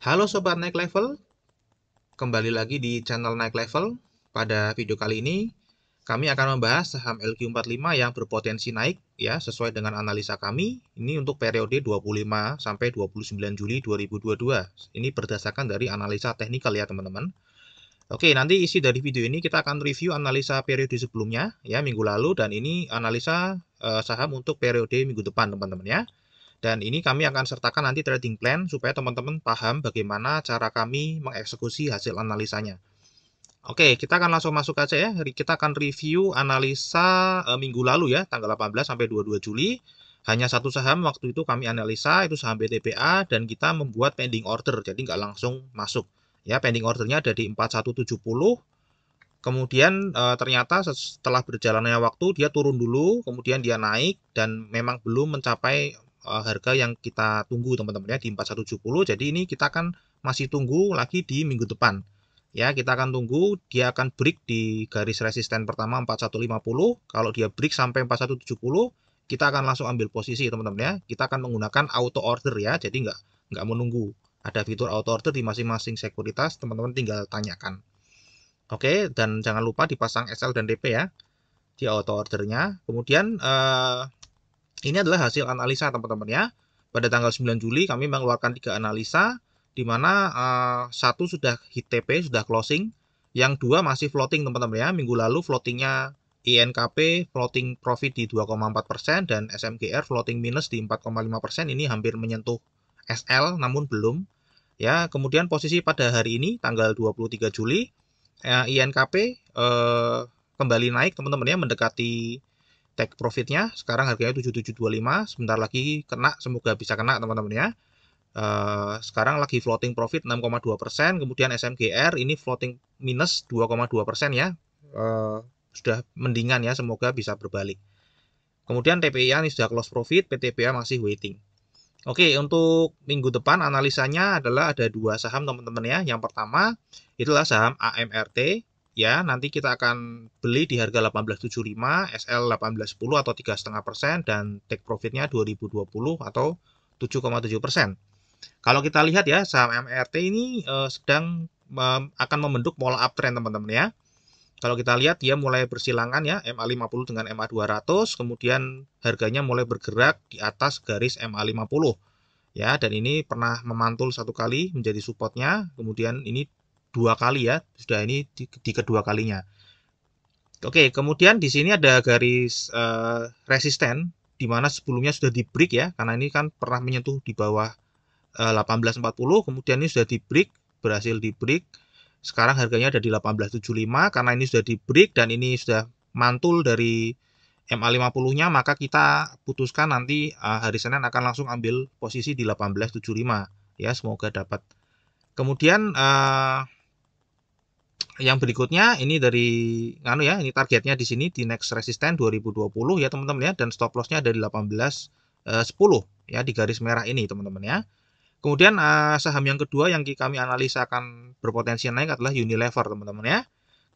Halo Sobat Naik Level, kembali lagi di channel Naik Level. Pada video kali ini, kami akan membahas saham LQ45 yang berpotensi naik ya sesuai dengan analisa kami. Ini untuk periode 25 sampai 29 Juli 2022. Ini berdasarkan dari analisa teknikal ya teman-teman. Oke, nanti isi dari video ini kita akan review analisa periode sebelumnya ya minggu lalu dan ini analisa saham untuk periode minggu depan teman-teman ya. Dan ini kami akan sertakan nanti trading plan supaya teman-teman paham bagaimana cara kami mengeksekusi hasil analisanya. Oke, kita akan langsung masuk aja ya. Kita akan review analisa minggu lalu ya, tanggal 18 sampai 22 Juli. Hanya satu saham waktu itu kami analisa, itu saham BTPA, dan kita membuat pending order, jadi nggak langsung masuk. Ya, pending ordernya ada di 4170. Kemudian ternyata setelah berjalannya waktu dia turun dulu, kemudian dia naik dan memang belum mencapai harga yang kita tunggu teman-teman ya di 4170. Jadi ini kita akan masih tunggu lagi di minggu depan. Ya, kita akan tunggu dia akan break di garis resisten pertama 4150. Kalau dia break sampai 4170, kita akan langsung ambil posisi teman-teman ya. Kita akan menggunakan auto order ya. Jadi nggak menunggu. Ada fitur auto order di masing-masing sekuritas, teman-teman tinggal tanyakan. Oke, dan jangan lupa dipasang SL dan DP ya di auto ordernya. Kemudian ini adalah hasil analisa teman-teman ya. Pada tanggal 9 Juli kami mengeluarkan 3 analisa, di mana satu sudah hit TP, sudah closing, yang dua masih floating teman-teman ya. Minggu lalu floatingnya INKP floating profit di 2,4% dan SMGR floating minus di 4,5%. Ini hampir menyentuh SL namun belum. Ya, kemudian posisi pada hari ini tanggal 23 Juli INKP kembali naik teman-teman ya, mendekati take profitnya. Sekarang harganya 7725, sebentar lagi kena, semoga bisa kena teman-teman ya. Sekarang lagi floating profit 6,2%, kemudian SMGR ini floating minus 2,2% ya. Sudah mendingan ya, semoga bisa berbalik. Kemudian TPIA ini sudah close profit, PTPA masih waiting. Oke, untuk minggu depan analisanya adalah ada dua saham teman-teman ya. Yang pertama itulah saham AMRT ya. Nanti kita akan beli di harga 1875, SL 1810 atau 3,5% dan take profitnya 2020 atau 7,7%. Kalau kita lihat ya saham AMRT ini sedang akan membentuk pola uptrend teman-teman ya. Kalau kita lihat dia mulai bersilangan ya MA50 dengan MA200, kemudian harganya mulai bergerak di atas garis MA50 ya, dan ini pernah memantul satu kali menjadi supportnya, kemudian ini dua kali ya, sudah ini di kedua kalinya. Oke, kemudian di sini ada garis resisten di mana sebelumnya sudah di break ya, karena ini kan pernah menyentuh di bawah 1840, kemudian ini sudah di break, berhasil di break. Sekarang harganya ada di 1875 karena ini sudah di break dan ini sudah mantul dari MA50-nya, maka kita putuskan nanti hari Senin akan langsung ambil posisi di 1875 ya, semoga dapat. Kemudian yang berikutnya ini dari ya, ini targetnya di sini di next resistance 2020 ya teman-teman ya, dan stop loss-nya ada di 1810 ya, di garis merah ini teman-teman ya. Kemudian saham yang kedua yang kami analisa akan berpotensi naik adalah Unilever teman-teman ya.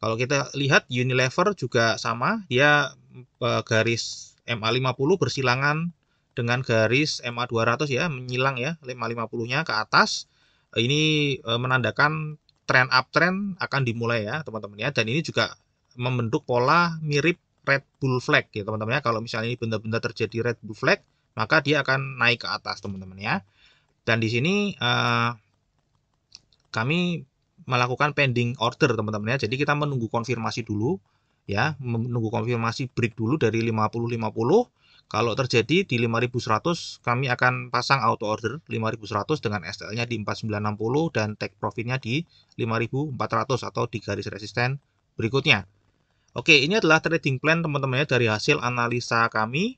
Kalau kita lihat Unilever juga sama, dia garis MA50 bersilangan dengan garis MA200 ya, menyilang ya, MA50-nya ke atas. Ini menandakan trend uptrend akan dimulai ya, teman-teman ya. Dan ini juga membentuk pola mirip Red Bull Flag ya, teman-teman ya. Kalau misalnya ini benar-benar terjadi Red Bull Flag, maka dia akan naik ke atas, teman-teman ya. Dan di sini kami melakukan pending order teman-teman ya. Jadi kita menunggu konfirmasi dulu ya, menunggu konfirmasi break dulu dari 50-50. Kalau terjadi di 5100 kami akan pasang auto order 5100 dengan STL-nya di 4960 dan take profit-nya di 5400 atau di garis resisten berikutnya. Oke, ini adalah trading plan teman-teman ya dari hasil analisa kami.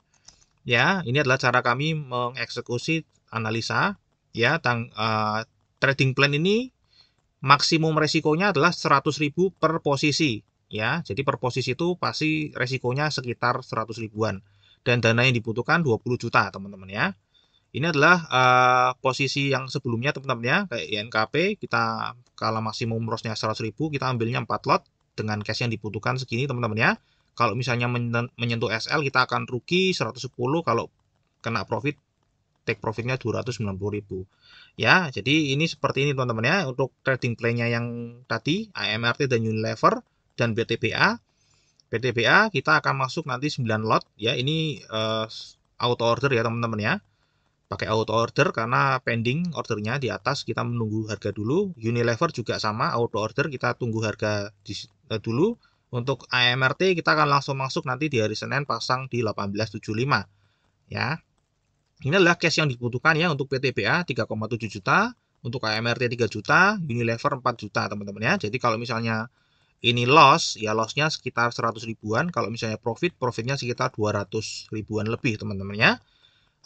Ya, ini adalah cara kami mengeksekusi analisa ya. Trading plan ini maksimum resikonya adalah 100.000 per posisi ya. Jadi per posisi itu pasti resikonya sekitar 100 ribuan dan dana yang dibutuhkan 20 juta teman-teman ya. Ini adalah posisi yang sebelumnya teman-teman ya, kayak INKP kita kalau maksimum loss-nya 100.000 kita ambilnya 4 lot dengan cash yang dibutuhkan segini teman-teman ya. Kalau misalnya menyentuh SL kita akan rugi 110, kalau kena profit take profitnya 290.000. Ya, jadi ini seperti ini teman-teman ya untuk trading plan-nya yang tadi AMRT dan Unilever dan BTBA. BTBA kita akan masuk nanti 9 lot ya. Ini auto order ya teman-teman ya. Pakai auto order karena pending ordernya di atas, kita menunggu harga dulu. Unilever juga sama auto order, kita tunggu harga dulu. Untuk AMRT kita akan langsung masuk nanti di hari Senin pasang di 1875 ya. Ini adalah cash yang dibutuhkan ya untuk PTBA 3,7 juta, untuk AMRT 3 juta, Unilever 4 juta teman-teman ya. Jadi kalau misalnya ini loss, ya lossnya sekitar 100 ribuan. Kalau misalnya profitnya sekitar 200 ribuan lebih teman-teman ya.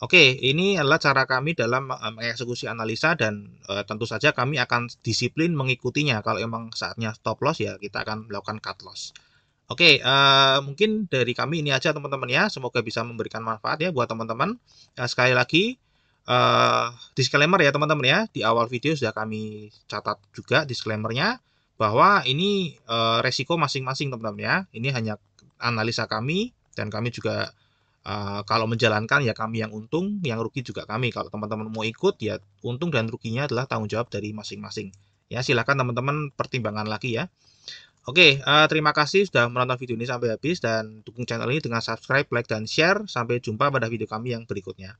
Oke, ini adalah cara kami dalam mengeksekusi analisa dan tentu saja kami akan disiplin mengikutinya. Kalau emang saatnya stop loss ya kita akan melakukan cut loss. Oke, mungkin dari kami ini aja teman-teman ya. Semoga bisa memberikan manfaat ya buat teman-teman. Sekali lagi, disclaimer ya teman-teman ya. Di awal video sudah kami catat juga disclaimernya bahwa ini resiko masing-masing teman-teman ya. Ini hanya analisa kami dan kami juga kalau menjalankan ya kami yang untung, yang rugi juga kami. Kalau teman-teman mau ikut ya untung dan ruginya adalah tanggung jawab dari masing-masing. Ya silakan teman-teman pertimbangkan lagi ya. Oke, terima kasih sudah menonton video ini sampai habis dan dukung channel ini dengan subscribe, like, dan share. Sampai jumpa pada video kami yang berikutnya.